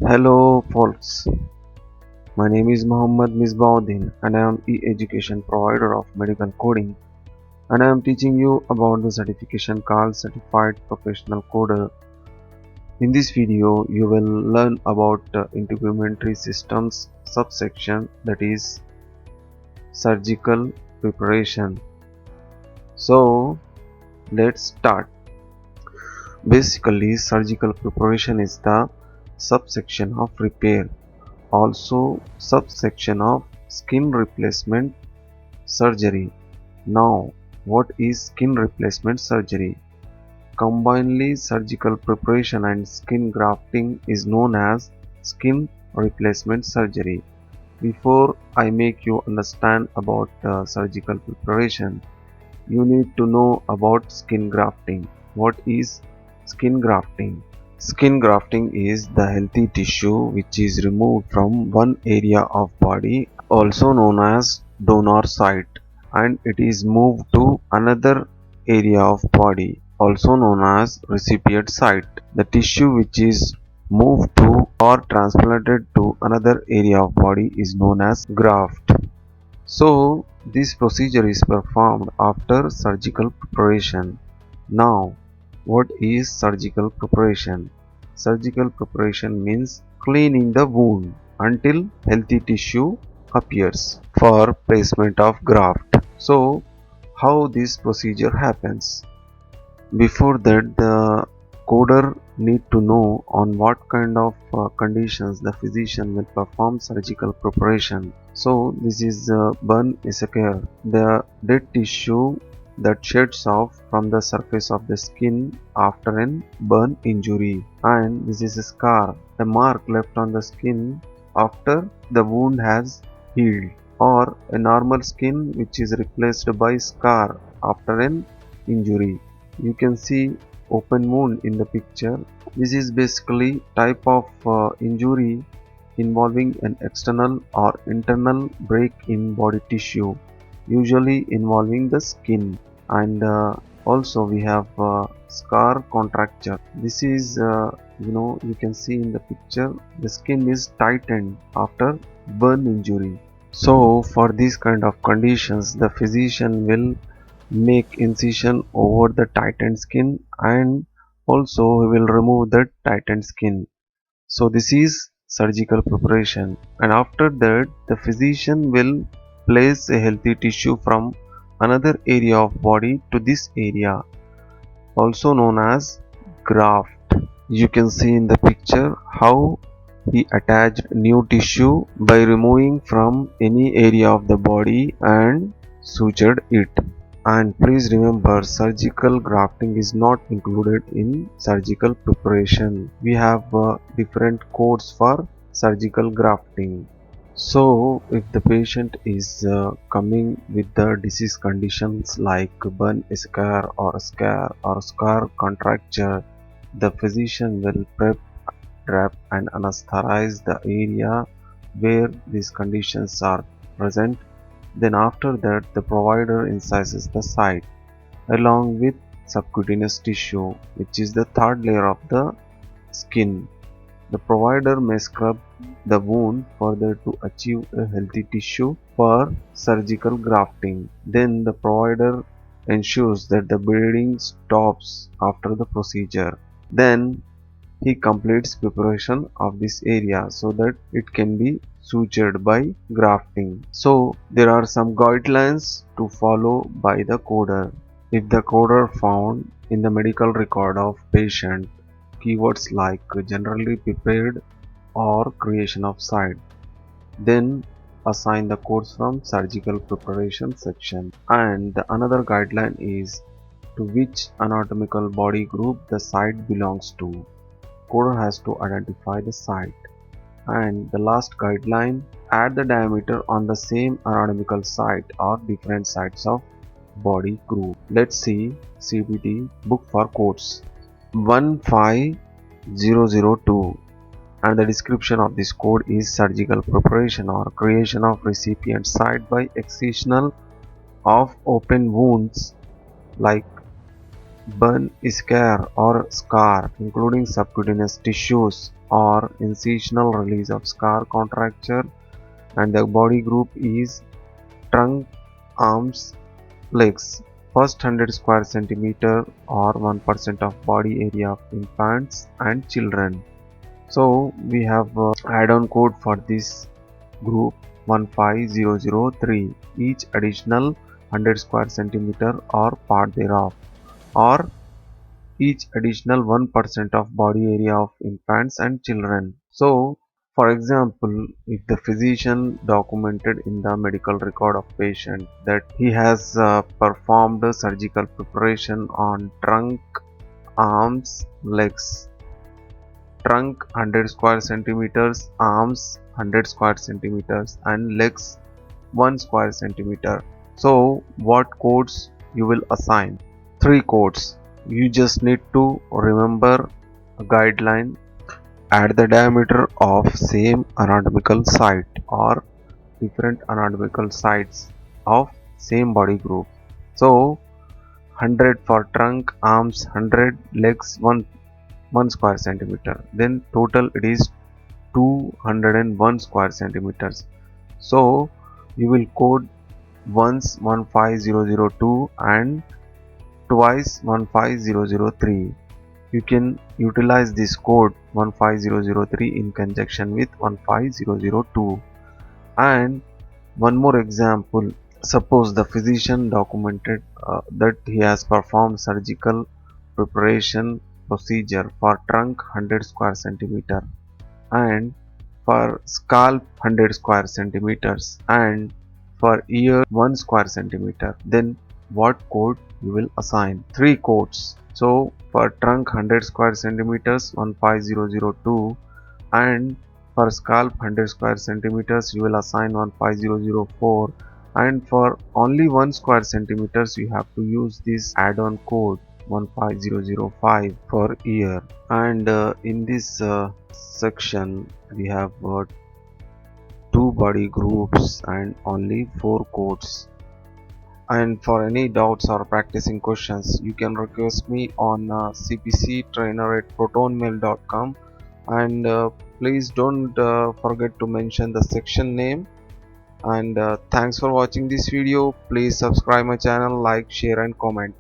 Hello folks, my name is Mohammad Misbauddin and I am e-education provider of medical coding and I am teaching you about the certification called Certified Professional Coder. In this video, you will learn about integumentary systems subsection, that is surgical preparation. So let's start. Basically, surgical preparation is the subsection of repair, also subsection of skin replacement surgery. Now, what is skin replacement surgery? Combinedly, surgical preparation and skin grafting is known as skin replacement surgery. Before I make you understand about surgical preparation, you need to know about skin grafting. What is skin grafting? Skin grafting is the healthy tissue which is removed from one area of body, also known as donor site, and it is moved to another area of body, also known as recipient site. The tissue which is moved to or transplanted to another area of body is known as graft. So this procedure is performed after surgical preparation. Now, what is surgical preparation? Surgical preparation means cleaning the wound until healthy tissue appears for placement of graft. So, how this procedure happens? Before that, the coder need to know on what kind of conditions the physician will perform surgical preparation. So this is burn care, the dead tissue that sheds off from the surface of the skin after an burn injury, and this is a scar, a mark left on the skin after the wound has healed, or a normal skin which is replaced by scar after an injury. You can see open wound in the picture. This is basically type of injury involving an external or internal break in body tissue, usually involving the skin. And also we have scar contracture. This is you can see in the picture the skin is tightened after burn injury. So for these kind of conditions, the physician will make incision over the tightened skin, and also he will remove the tightened skin. So this is surgical preparation, and after that the physician will place a healthy tissue from another area of body to this area, also known as graft. You can see in the picture how he attached new tissue by removing from any area of the body and sutured it. And please remember, surgical grafting is not included in surgical preparation. We have different codes for surgical grafting. So, if the patient is coming with the disease conditions like burn scar contracture, the physician will prep, wrap, and anesthetize the area where these conditions are present. Then after that, the provider incises the site along with subcutaneous tissue, which is the third layer of the skin. The provider may scrub the wound further to achieve a healthy tissue for surgical grafting. Then the provider ensures that the bleeding stops after the procedure. Then he completes preparation of this area so that it can be sutured by grafting. So there are some guidelines to follow by the coder. If the coder found in the medical record of patient keywords like generally prepared or creation of site, then assign the codes from surgical preparation section. And the another guideline is to which anatomical body group the site belongs to. Coder has to identify the site. And the last guideline, add the diameter on the same anatomical site or different sites of body group. Let's see CPT book for codes 15002, and the description of this code is surgical preparation or creation of recipient site by excisional of open wounds like burn, scare or scar, including subcutaneous tissues or incisional release of scar contracture, and the body group is trunk, arms, legs. First 100 square centimeter or 1% of body area of infants and children. So we have add-on code for this group 15003. Each additional 100 square centimeter or part thereof, or each additional 1% of body area of infants and children. So, for example, if the physician documented in the medical record of patient that he has performed a surgical preparation on trunk, arms, legs, trunk 100 square centimeters, arms 100 square centimeters, and legs 1 square centimeter. So, what codes you will assign? 3 codes. You just need to remember a guideline. Add the diameter of same anatomical site or different anatomical sites of same body group. So 100 for trunk, arms 100, legs 1 square centimeter. Then total it is 201 square centimeters. So you will code once 15002 and twice 15003. You can utilize this code 15003 in conjunction with 15002. And one more example, suppose the physician documented that he has performed surgical preparation procedure for trunk 100 square centimeter and for scalp 100 square centimeters and for ear 1 square centimeter. Then what code you will assign? 3 codes. So for trunk 100 square centimeters 15002, and for scalp 100 square centimeters you will assign 15004, and for only 1 square centimeters you have to use this add-on code 15005 for ear. And in this section we have 2 body groups and only 4 codes. And for any doubts or practicing questions, you can request me on cpctrainer@protonmail.com, and please don't forget to mention the section name. And thanks for watching this video. Please subscribe my channel, like, share and comment.